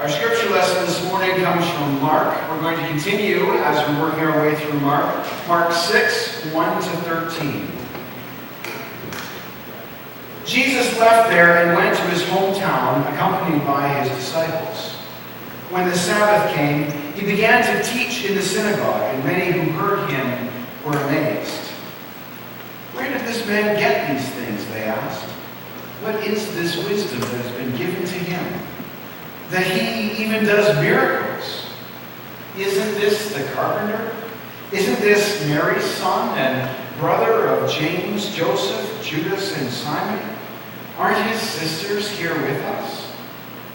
Our scripture lesson this morning comes from Mark. We're going to continue as we're working our way through Mark. Mark 6, 1 to 13. Jesus left there and went to his hometown, accompanied by his disciples. When the Sabbath came, he began to teach in the synagogue, and many who heard him were amazed. "Where did this man get these things?" they asked. "What is this wisdom that has been given to him, that he even does miracles? Isn't this the carpenter? Isn't this Mary's son and brother of James, Joseph, Judas, and Simon? Aren't his sisters here with us?"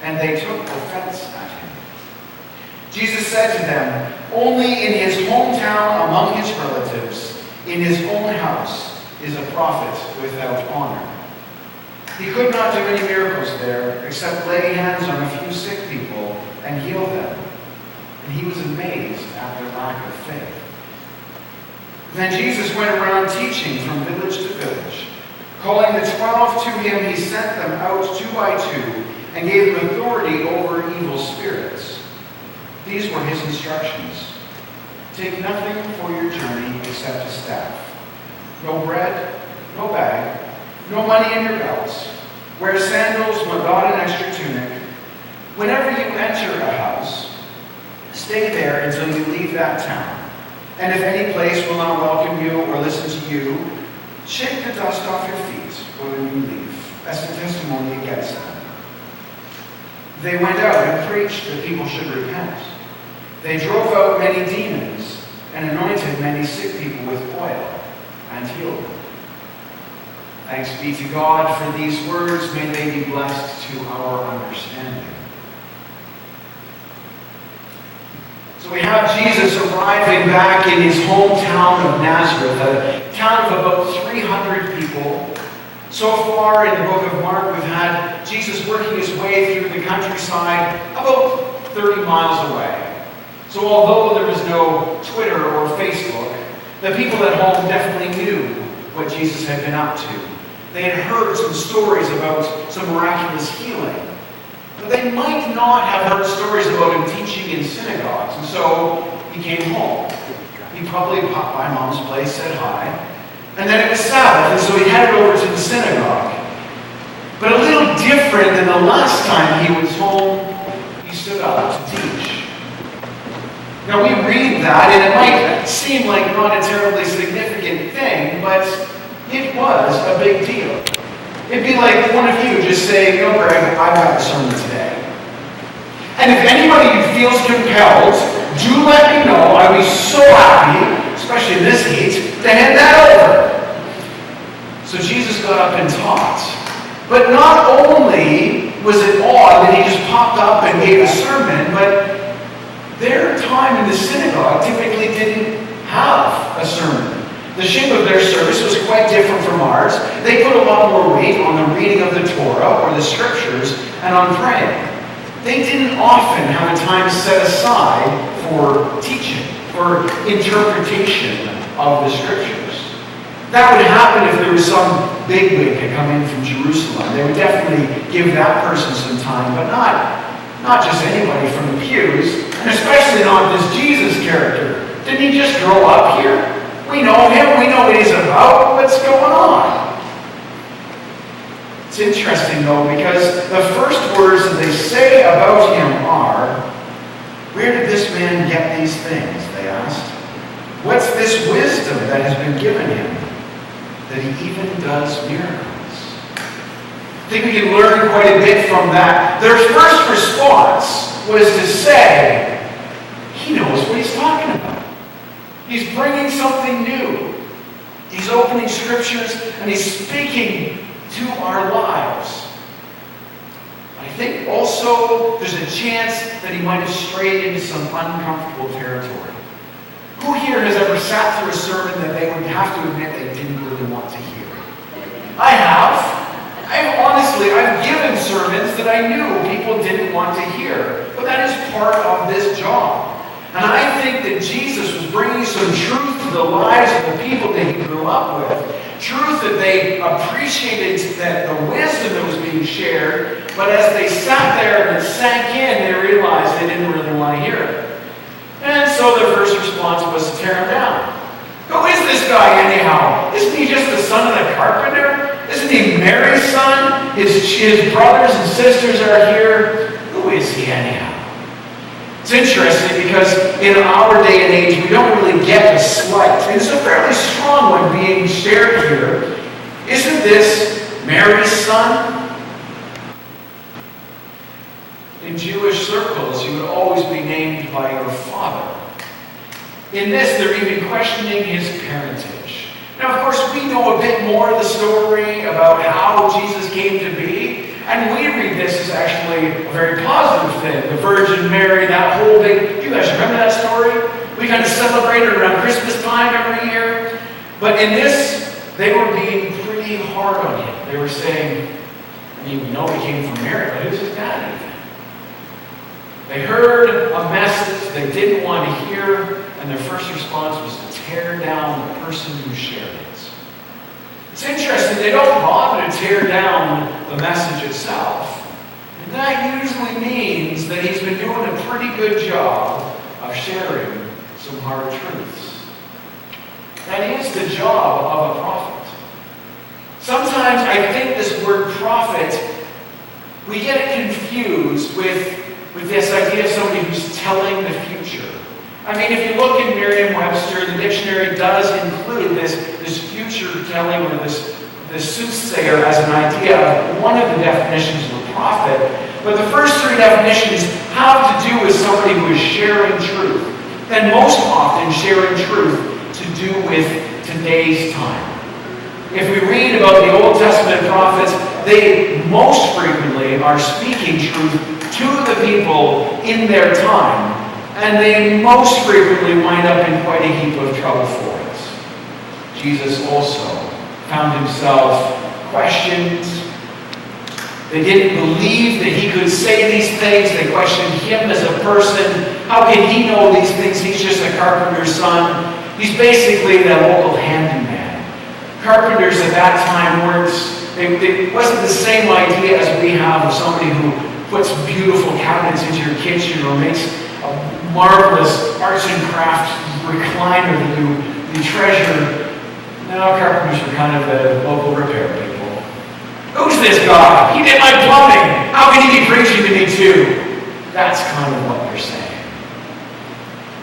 And they took offense at him. Jesus said to them, "Only in his hometown among his relatives, in his own house, is a prophet without honor." He could not do any miracles there except lay hands on a few sick people and heal them. And he was amazed at their lack of faith. Then Jesus went around teaching from village to village. Calling the 12 to him, he sent them out 2 by 2 and gave them authority over evil spirits. These were his instructions. "Take nothing for your journey except a staff. No bread, no bag, no money in your belts. Wear sandals, but not an extra tunic. Whenever you enter a house, stay there until you leave that town. And if any place will not welcome you or listen to you, shake the dust off your feet when you leave, as a testimony against them." They went out and preached that people should repent. They drove out many demons and anointed many sick people with oil and healed them. Thanks be to God for these words. May they be blessed to our understanding. So we have Jesus arriving back in his hometown of Nazareth, a town of about 300 people. So far in the book of Mark, we've had Jesus working his way through the countryside about 30 miles away. So although there was no Twitter or Facebook, the people at home definitely knew what Jesus had been up to. They had heard some stories about some miraculous healing. But they might not have heard stories about him teaching in synagogues. And so he came home. He probably popped by Mom's place, said hi. And then it was Sabbath, and so he headed over to the synagogue. But a little different than the last time he was home, he stood up to teach. Now we read that, and it might seem like not a terribly significant thing, but it was a big deal. It'd be like one of you just saying, "No, Greg, I've got a sermon today." And if anybody feels compelled, do let me know. I'd be so happy, especially in this heat, to hand that over. So Jesus got up and taught. But not only was it odd that he just popped up and gave a sermon, but their time in the synagogue typically didn't have a sermon. The shape of their service was quite different from ours. They put a lot more weight on the reading of the Torah or the scriptures and on praying. They didn't often have a time set aside for teaching, for interpretation of the scriptures. That would happen if there was some bigwig to come in from Jerusalem. They would definitely give that person some time, but not just anybody from the pews, and especially not this Jesus character. Didn't he just grow up here? We know him. We know what he's about. What's going on? It's interesting, though, because the first words that they say about him are, "Where did this man get these things?" they asked. "What's this wisdom that has been given him, that he even does miracles?" I think we can learn quite a bit from that. Their first response was to say, "He knows what he's talking about. He's bringing something new. He's opening scriptures and he's speaking to our lives." I think also there's a chance that he might have strayed into some uncomfortable territory. Who here has ever sat through a sermon that they would have to admit they didn't really want to hear? I have. I've given sermons that I knew people didn't want to hear. But that is part of this job. And I think that Jesus was bringing some truth to the lives of the people that he grew up with. Truth that they appreciated, that the wisdom that was being shared, but as they sat there and it sank in, they realized they didn't really want to hear it. And so their first response was to tear him down. Who is this guy anyhow? Isn't he just the son of the carpenter? Isn't he Mary's son? His brothers and sisters are here. Who is he anyhow? It's interesting because in our day and age, we don't really get the slight. It's a fairly strong one being shared here. Isn't this Mary's son? In Jewish circles, you would always be named by your father. In this, they're even questioning his parentage. Now, of course, we know a bit more of the story about how Jesus came to be. And we read this as actually a very positive thing. The Virgin Mary, that whole big... You guys remember that story? We kind of celebrate it around Christmas time every year. But in this, they were being pretty hard on him. They were saying, we know he came from Mary, but who's his dad even? They heard a message they didn't want to hear, and their first response was to tear down the person who shared it. It's interesting, they don't bother to tear down the message itself. And that usually means that he's been doing a pretty good job of sharing some hard truths. That is the job of a prophet. Sometimes I think this word prophet, we get it confused with this idea of somebody who's telling the future. I mean, if you look in Merriam-Webster, the dictionary does include this future telling or this soothsayer as an idea of one of the definitions of a prophet. But the first three definitions have to do with somebody who is sharing truth. And most often sharing truth to do with today's time. If we read about the Old Testament prophets, they most frequently are speaking truth to the people in their time. And they most frequently wind up in quite a heap of trouble for it. Jesus also found himself questioned. They didn't believe that he could say these things. They questioned him as a person. How can he know these things? He's just a carpenter's son. He's basically the local handyman. Carpenters at that time it wasn't the same idea as we have of somebody who puts beautiful cabinets into your kitchen or makes a marvelous arts and crafts recliner that you treasure. Now carpenters are kind of the local repair people. Who's this guy? He did my plumbing. How can he be preaching to me too? That's kind of what they're saying.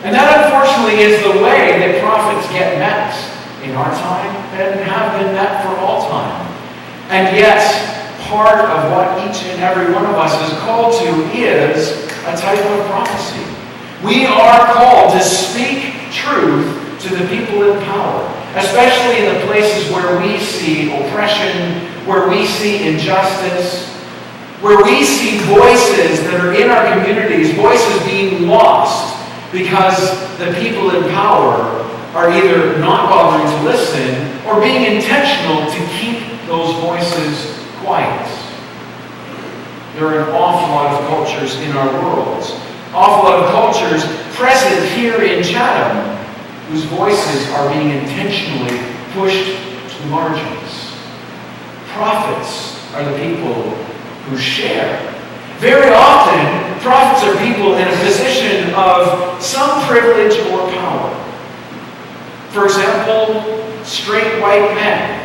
And that unfortunately is the way that prophets get met in our time and have been met for all time. And yet, part of what each and every one of us is called to is a type of prophecy. We are called to speak truth to the people in power, especially in the places where we see oppression, where we see injustice, where we see voices that are in our communities, voices being lost because the people in power are either not bothering to listen or being intentional to keep those voices quiet. There are an awful lot of cultures in our world, awful lot of cultures present here in Chatham, whose voices are being intentionally pushed to the margins. Prophets are the people who share. Very often, prophets are people in a position of some privilege or power. For example, straight white men.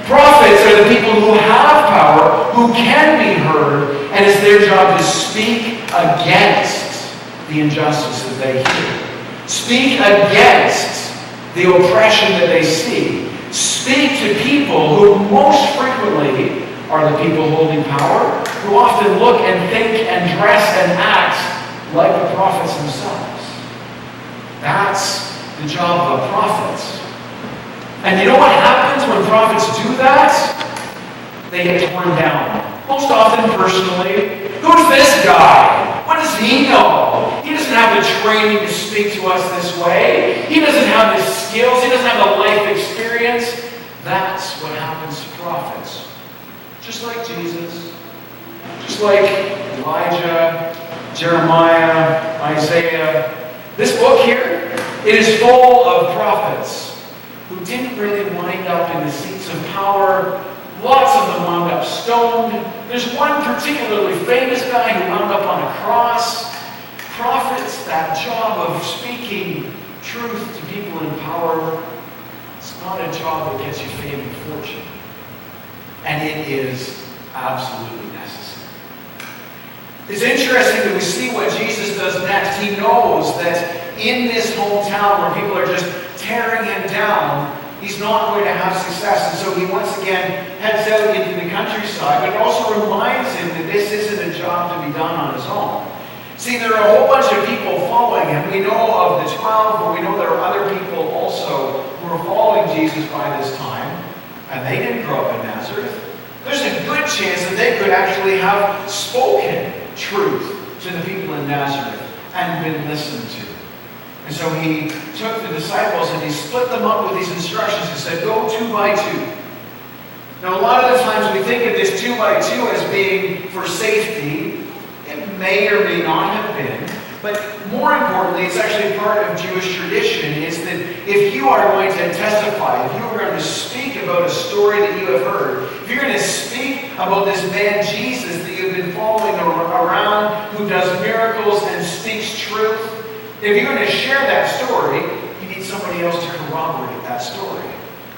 Prophets are the people who have power, who can be heard, and it's their job to speak against the injustice that they hear. Speak against the oppression that they see. Speak to people who most frequently are the people holding power, who often look and think and dress and act like the prophets themselves. That's the job of a prophet. And you know what happens when prophets do that? They get torn down. Most often personally. Who's this guy? What does he know? He doesn't have the training to speak to us this way. He doesn't have the skills. He doesn't have the life experience. That's what happens to prophets. Just like Jesus. Just like Elijah. Jeremiah, Isaiah. This book here, it is full of prophets who didn't really wind up in the seats of power. Lots of them wound up stoned. There's one particularly famous guy who wound up on a cross. Prophets, that job of speaking truth to people in power, it's not a job that gets you fame and fortune. And it is absolutely necessary. It's interesting that we see what Jesus does next. He knows that in this hometown where people are just tearing him down, he's not going to have success. And so he once again heads out into the countryside, but it also reminds him that this isn't a job to be done on his own. See, there are a whole bunch of people following him. We know of the 12, but we know there are other people also who are following Jesus by this time, and they didn't grow up in Nazareth. There's a good chance that they could actually have spoken truth to the people in Nazareth and been listened to. And so he took the disciples and he split them up with these instructions. He said, go 2 by 2. Now, a lot of the times we think of this 2 by 2 as being for safety. It may or may not have been. But more importantly, it's actually part of Jewish tradition, is that if you are going to testify, if you are going to speak about a story that you have heard, if you're going to speak about this man Jesus that you've been following around, who does miracles and speaks truth, if you're going to share that story, you need somebody else to corroborate that story.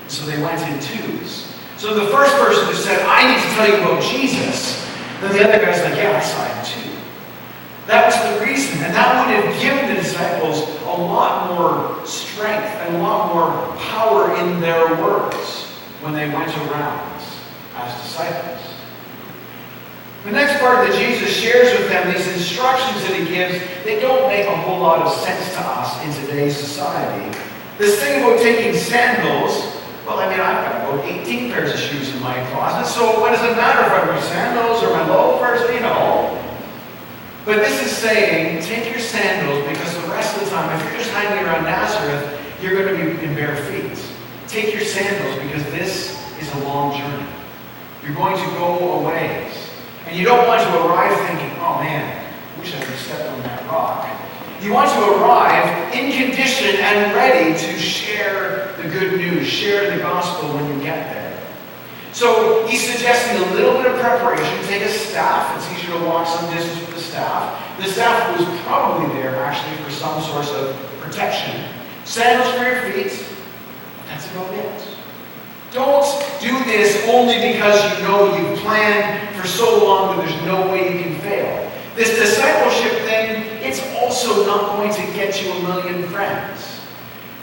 So they went in 2s. So the first person who said, I need to tell you about Jesus, then the other guy's like, yeah, I saw him too. That was the reason, and that would have given the disciples a lot more strength and a lot more power in their words when they went around as disciples. The next part that Jesus shares with them, these instructions that he gives, they don't make a whole lot of sense to us in today's society. This thing about taking sandals, well, I mean, I've got about 18 pairs of shoes in my closet, so what does it matter if I wear sandals or my loafers, you know? But this is saying, take your sandals, because the rest of the time, if you're just hanging around Nazareth, you're going to be in bare feet. Take your sandals, because this is a long journey. You're going to go a ways. And you don't want to arrive thinking, oh man, I wish I had stepped on that rock. You want to arrive in condition and ready to share the good news, share the gospel when you get there. So he's suggesting a little bit of preparation. Take a staff. It's easier to walk some distance with the staff. The staff was probably there actually for some source of protection. Sandals for your feet. That's about it. Don't do this only because you know you've planned for so long that there's no way you can fail. This discipleship thing, it's also not going to get you a million friends.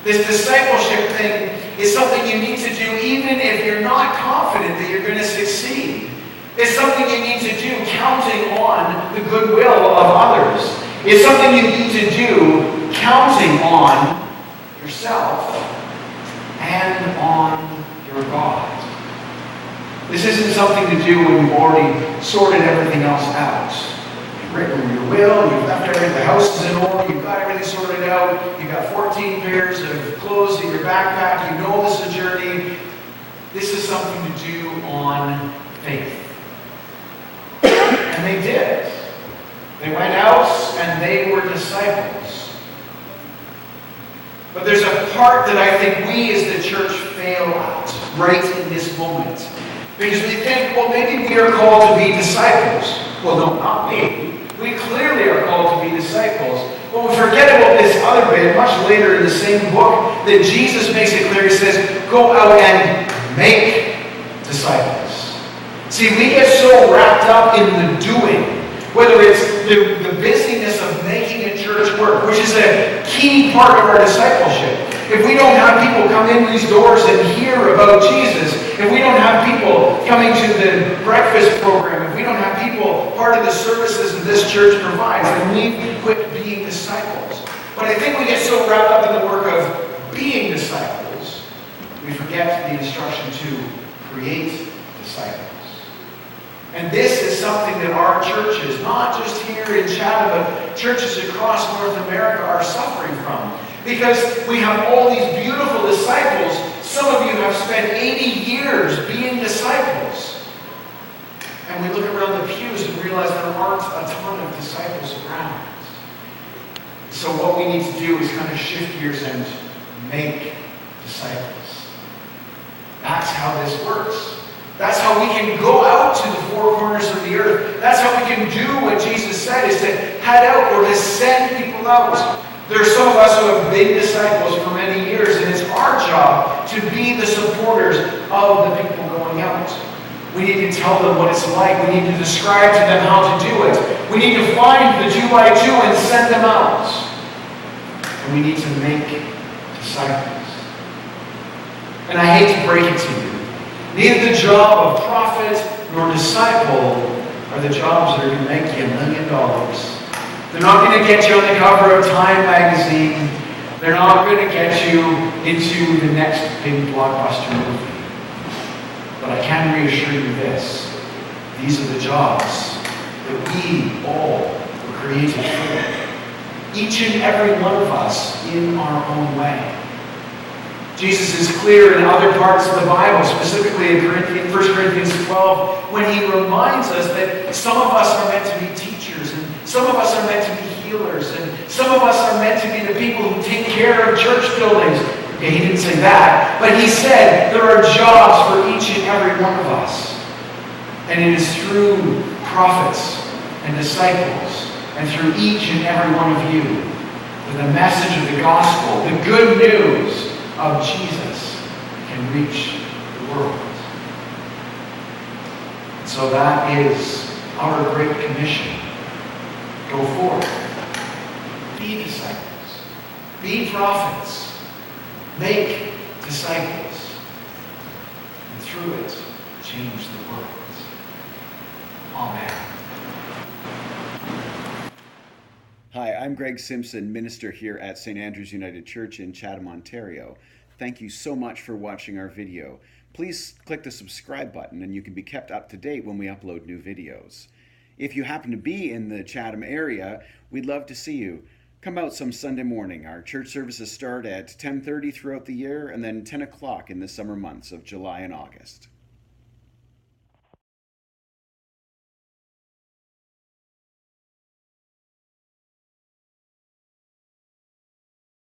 This discipleship thing is something you need to do even if you're not confident that you're going to succeed. It's something you need to do counting on the goodwill of others. It's something you need to do counting on yourself and on your God. This isn't something to do when you've already sorted everything else out. You've written your will, you've left everything, the house is in order, you've got everything sorted out, you've got 14 pairs of clothes in your backpack, you know this is a journey. This is something to do on faith. And they did. They went out and they were disciples. But there's a part that I think we as the church fail at right in this moment. Because we think, well, maybe we are called to be disciples. Well, no, not me. We clearly are called to be disciples. But we forget about this other bit much later in the same book that Jesus makes it clear. He says, go out and make disciples. See, we get so wrapped up in the doing, whether it's the busyness of making a church work, which is a key part of our discipleship. If we don't have people come in these doors and hear about Jesus, if we don't have people coming to the breakfast program, if we don't have people part of the services that this church provides, then we quit being disciples. But I think we get so wrapped up in the work of being disciples, we forget the instruction to create disciples. And this is something that our churches, not just here in Chatham, but churches across North America are suffering from. Because we have all these beautiful disciples. Some of you have spent 80 years being disciples. And we look around the pews and realize realize there aren't a ton of disciples around. So what we need to do is kind of shift gears and make disciples. That's how this works. That's how we can go out to the four corners of the earth. That's how we can do what Jesus said, is to head out or to send people out. There are some of us who have been disciples for many years, and it's our job to be the supporters of the people going out. We need to tell them what it's like. We need to describe to them how to do it. We need to find the 2 by 2 and send them out. And we need to make disciples. And I hate to break it to you. Neither the job of prophet nor disciple are the jobs that are going to make you $1 million. They're not going to get you on the cover of Time magazine. They're not going to get you into the next big blockbuster movie. But I can reassure you this. These are the jobs that we all were created for. Each and every one of us in our own way. Jesus is clear in other parts of the Bible, specifically in 1 Corinthians 12, when he reminds us that some of us are meant to be teachers, and some of us are meant to be healers, and some of us are meant to be the people who take care of church buildings. Okay, he didn't say that, but he said there are jobs for each and every one of us. And it is through prophets and disciples, and through each and every one of you, that the message of the gospel, the good news of Jesus, can reach the world. So that is our great commission. Go forth. Be disciples. Be prophets. Make disciples. And through it, change the world. Amen. Hi, I'm Greg Simpson, minister here at St. Andrew's United Church in Chatham, Ontario. Thank you so much for watching our video. Please click the subscribe button and you can be kept up to date when we upload new videos. If you happen to be in the Chatham area, we'd love to see you. Come out some Sunday morning. Our church services start at 10:30 throughout the year and then 10 o'clock in the summer months of July and August.